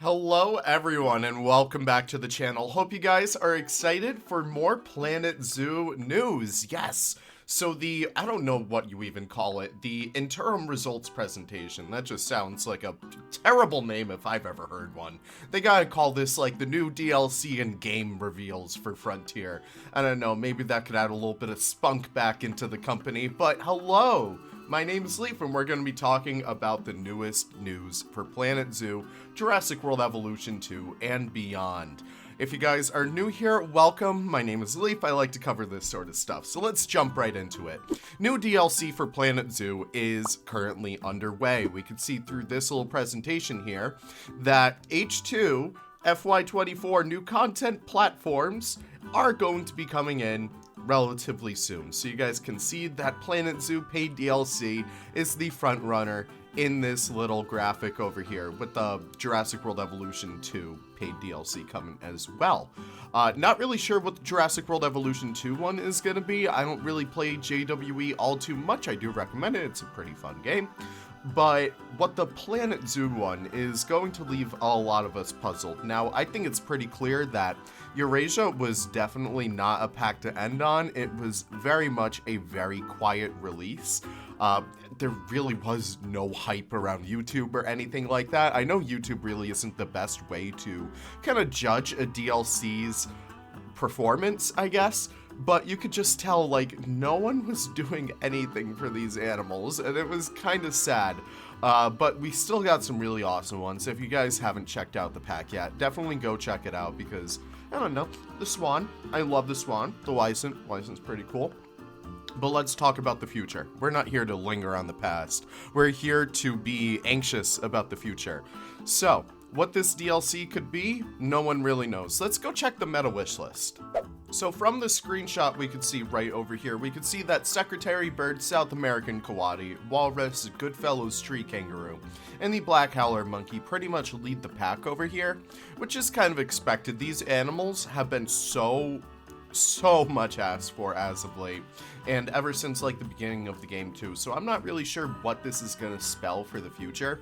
Hello everyone and welcome back to the channel. Hope you guys are excited for more Planet Zoo news. Yes. So I don't know what you even call it, the interim results presentation. That just sounds like a terrible name if I've ever heard one. They gotta call this like the new DLC and game reveals for Frontier. I don't know, maybe that could add a little bit of spunk back into the company, but hello! My name is Leaf, and we're going to be talking about the newest news for Planet Zoo, Jurassic World Evolution 2, and beyond. If you guys are new here, welcome. My name is Leaf. I like to cover this sort of stuff, so let's jump right into it. New DLC for Planet Zoo is currently underway. We can see through this little presentation here that H2 FY24 new content platforms are going to be coming in relatively soon. So you guys can see that Planet Zoo paid DLC is the front runner in this little graphic over here, with the Jurassic World Evolution 2 paid DLC coming as well. Not really sure what the Jurassic World Evolution 2 one is going to be. I don't really play JWE all too much. I do recommend it. It's a pretty fun game. But what the Planet Zoo one is going to leave a lot of us puzzled. Now, I think it's pretty clear that Eurasia was definitely not a pack to end on. It was very much a very quiet release. There really was no hype around YouTube or anything like that. I know YouTube really isn't the best way to kind of judge a DLC's performance, I guess. But you could just tell, like, no one was doing anything for these animals, and it was kind of sad. But we still got some really awesome ones. If you guys haven't checked out the pack yet, definitely go check it out because, I don't know, the swan. I love the swan. The Wison's pretty cool. But let's talk about the future. We're not here to linger on the past. We're here to be anxious about the future. So, what this DLC could be, no one really knows. Let's go check the meta wish list. So from the screenshot we could see right over here, we could see that Secretary Bird, South American Coati, Walrus, Goodfellow's Tree Kangaroo, and the Black Howler Monkey pretty much lead the pack over here, which is kind of expected. These animals have been so much asked for as of late, and ever since like the beginning of the game too, so I'm not really sure what this is going to spell for the future.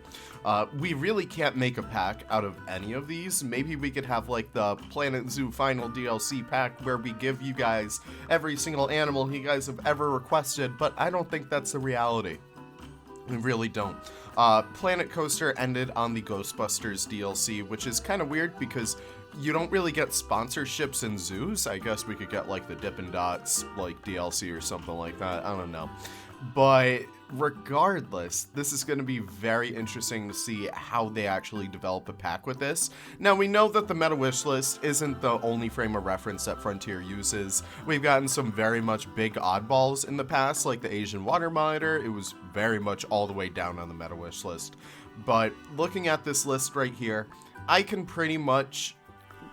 We really can't make a pack out of any of these. Maybe we could have like the Planet Zoo final DLC pack where we give you guys every single animal you guys have ever requested, but I don't think that's the reality. We really don't. Planet Coaster ended on the Ghostbusters DLC, which is kind of weird because you don't really get sponsorships in zoos. I guess we could get like the Dippin' Dots like DLC or something like that. I don't know. But regardless, this is going to be very interesting to see how they actually develop a pack with this. Now, we know that the meta wish list isn't the only frame of reference that Frontier uses. We've gotten some very much big oddballs in the past, like the Asian water monitor. It was very much all the way down on the meta wish list. But looking at this list right here, I can pretty much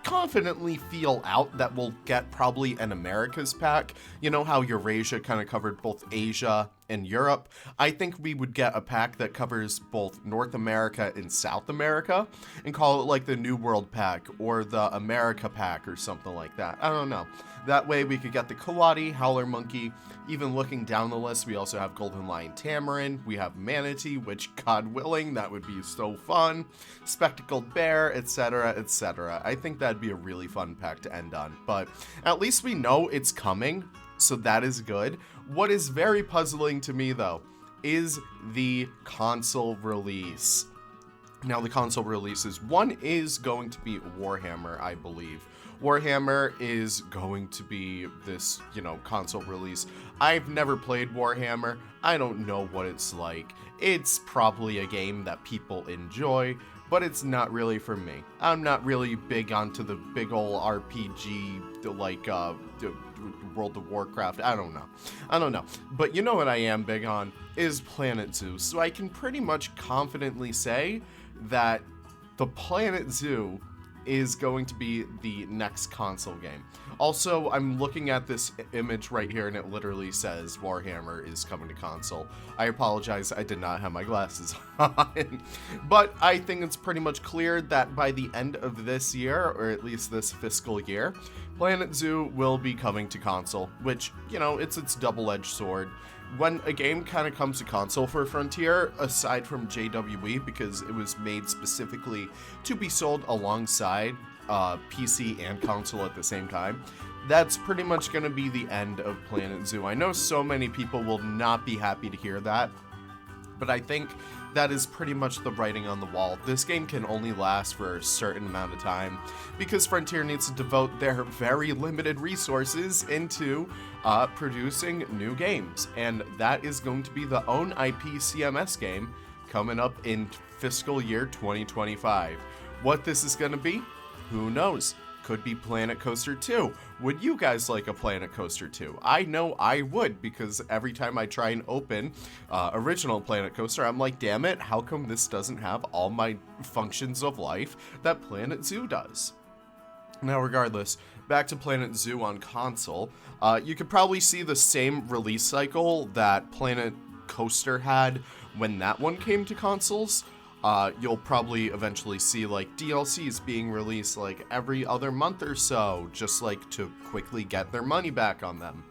confidently feel out that we'll get probably an Americas pack. You know how Eurasia kind of covered both Asia and Europe? I think we would get a pack that covers both North America and South America and call it like the New World pack or the America pack or something like that. I don't know. That way we could get the Coati, Howler Monkey. Even looking down the list, we also have Golden Lion Tamarin, we have Manatee, which, God willing, that would be so fun, Spectacled Bear, etc., etc. I think that'd be a really fun pack to end on, but at least we know it's coming, so that is good. What is very puzzling to me, though, is the console release. Now, the console releases, one is going to be Warhammer, I believe. Warhammer is going to be this, console release. I've never played Warhammer. I don't know what it's like. It's probably a game that people enjoy, but it's not really for me. I'm not really big onto the big ol' RPG, like, World of Warcraft. I don't know. But you know what I am big on is Planet Zoo. So I can pretty much confidently say that the Planet Zoo is going to be the next console game. Also, I'm looking at this image right here and it literally says Warhammer is coming to console. I apologize, I did not have my glasses on. But I think it's pretty much clear that by the end of this year, or at least this fiscal year, Planet Zoo will be coming to console, which, you know, it's its double-edged sword. When a game kind of comes to console for Frontier, aside from JWE, because it was made specifically to be sold alongside PC and console at the same time, that's pretty much going to be the end of Planet Zoo. I know so many people will not be happy to hear that, but I think that is pretty much the writing on the wall. This game can only last for a certain amount of time because Frontier needs to devote their very limited resources into producing new games, and that is going to be the own IP CMS game coming up in fiscal year 2025. What this is going to be, who knows? Could be Planet Coaster 2. Would you guys like a Planet Coaster 2? I know I would, because every time I try and open original Planet Coaster, I'm like, damn it, how come this doesn't have all my functions of life that Planet Zoo does? Now, regardless, back to Planet Zoo on console, you could probably see the same release cycle that Planet Coaster had when that one came to consoles. You'll probably eventually see like DLCs being released like every other month or so, just like to quickly get their money back on them.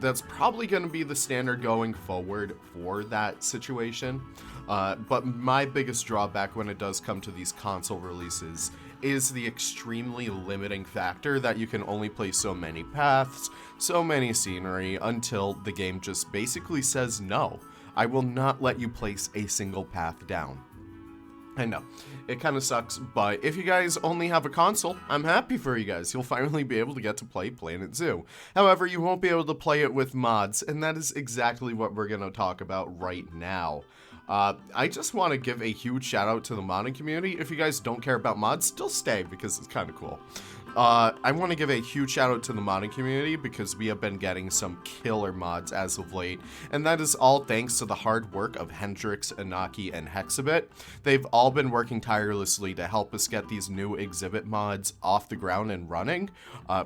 That's probably going to be the standard going forward for that situation. But my biggest drawback when it does come to these console releases is the extremely limiting factor that you can only play so many paths, so many scenery, until the game just basically says no. I will not let you place a single path down. I know, it kind of sucks, but if you guys only have a console, I'm happy for you guys. You'll finally be able to get to play Planet Zoo. However, you won't be able to play it with mods, and that is exactly what we're going to talk about right now. I just want to give a huge shout out to the modding community. If you guys don't care about mods, still stay because it's kind of cool. I want to give a huge shout out to the modding community because we have been getting some killer mods as of late, and that is all thanks to the hard work of Hendrix, Inaki, and Hexabit. They've all been working tirelessly to help us get these new exhibit mods off the ground and running.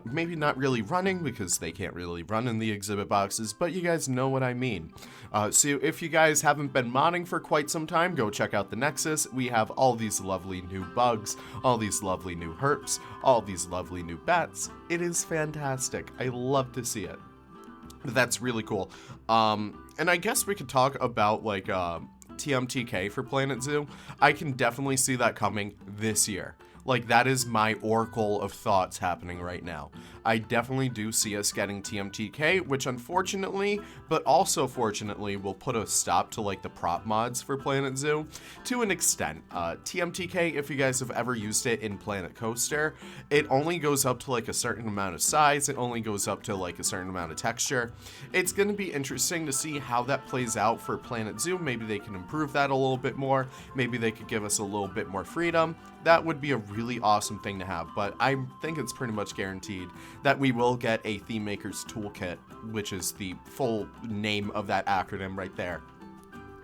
Maybe not really running because they can't really run in the exhibit boxes, but you guys know what I mean. So if you guys haven't been modding for quite some time, go check out the Nexus. We have all these lovely new bugs, all these lovely new herps, all these lovely new bats. It is fantastic. I love to see it. That's really cool. And I guess we could talk about like TMTK for Planet Zoo. I can definitely see that coming this year. Like, that is my oracle of thoughts happening right now. I definitely do see us getting TMTK, which unfortunately, but also fortunately, will put a stop to, like, the prop mods for Planet Zoo to an extent. TMTK, if you guys have ever used it in Planet Coaster, it only goes up to, like, a certain amount of size. It only goes up to, like, a certain amount of texture. It's going to be interesting to see how that plays out for Planet Zoo. Maybe they can improve that a little bit more. Maybe they could give us a little bit more freedom. That would be a really awesome thing to have, but I think it's pretty much guaranteed that we will get a Theme Maker's Toolkit, which is the full name of that acronym right there,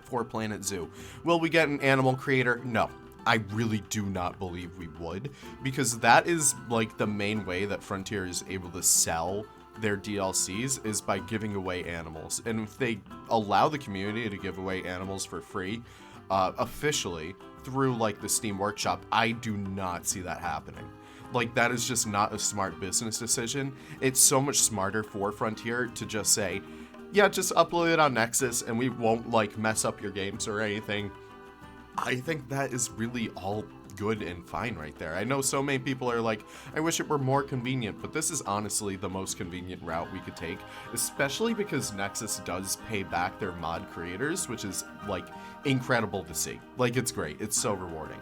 for Planet Zoo. Will we get an animal creator? No. I really do not believe we would, because that is like the main way that Frontier is able to sell their DLCs is by giving away animals. And if they allow the community to give away animals for free, officially, through like the Steam Workshop, I do not see that happening. Like, that is just not a smart business decision. It's so much smarter for Frontier to just say, yeah, just upload it on Nexus and we won't like mess up your games or anything. I think that is really all good and fine right there. I know so many people are like, I wish it were more convenient, but this is honestly the most convenient route we could take, especially because Nexus does pay back their mod creators, which is like incredible to see. Like, it's great. It's so rewarding.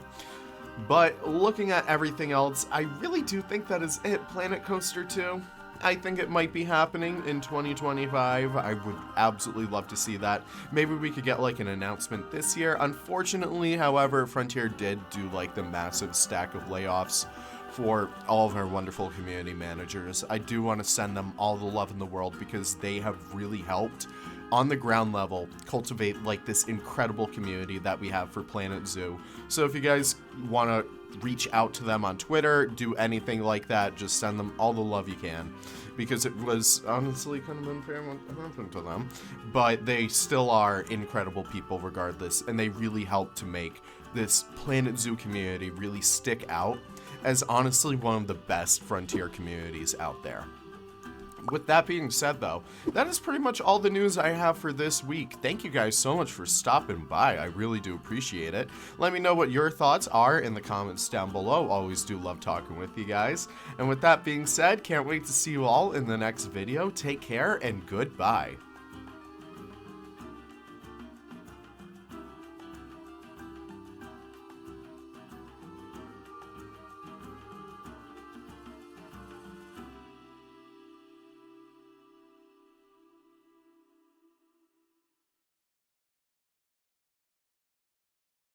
But looking at everything else, I really do think that is it. Planet Coaster 2. I think it might be happening in 2025. I would absolutely love to see that. Maybe we could get like an announcement this year. Unfortunately, however, Frontier did do like the massive stack of layoffs for all of our wonderful community managers. I do want to send them all the love in the world because they have really helped on the ground level cultivate like this incredible community that we have for Planet Zoo. So if you guys want to reach out to them on Twitter, do anything like that, just send them all the love you can, because it was honestly kind of unfair what happened to them, but they still are incredible people regardless, and they really helped to make this Planet Zoo community really stick out as honestly one of the best frontier communities out there. With that being said, though, that is pretty much all the news I have for this week. Thank you guys so much for stopping by. I really do appreciate it. Let me know what your thoughts are in the comments down below. Always do love talking with you guys. And with that being said, can't wait to see you all in the next video. Take care and goodbye.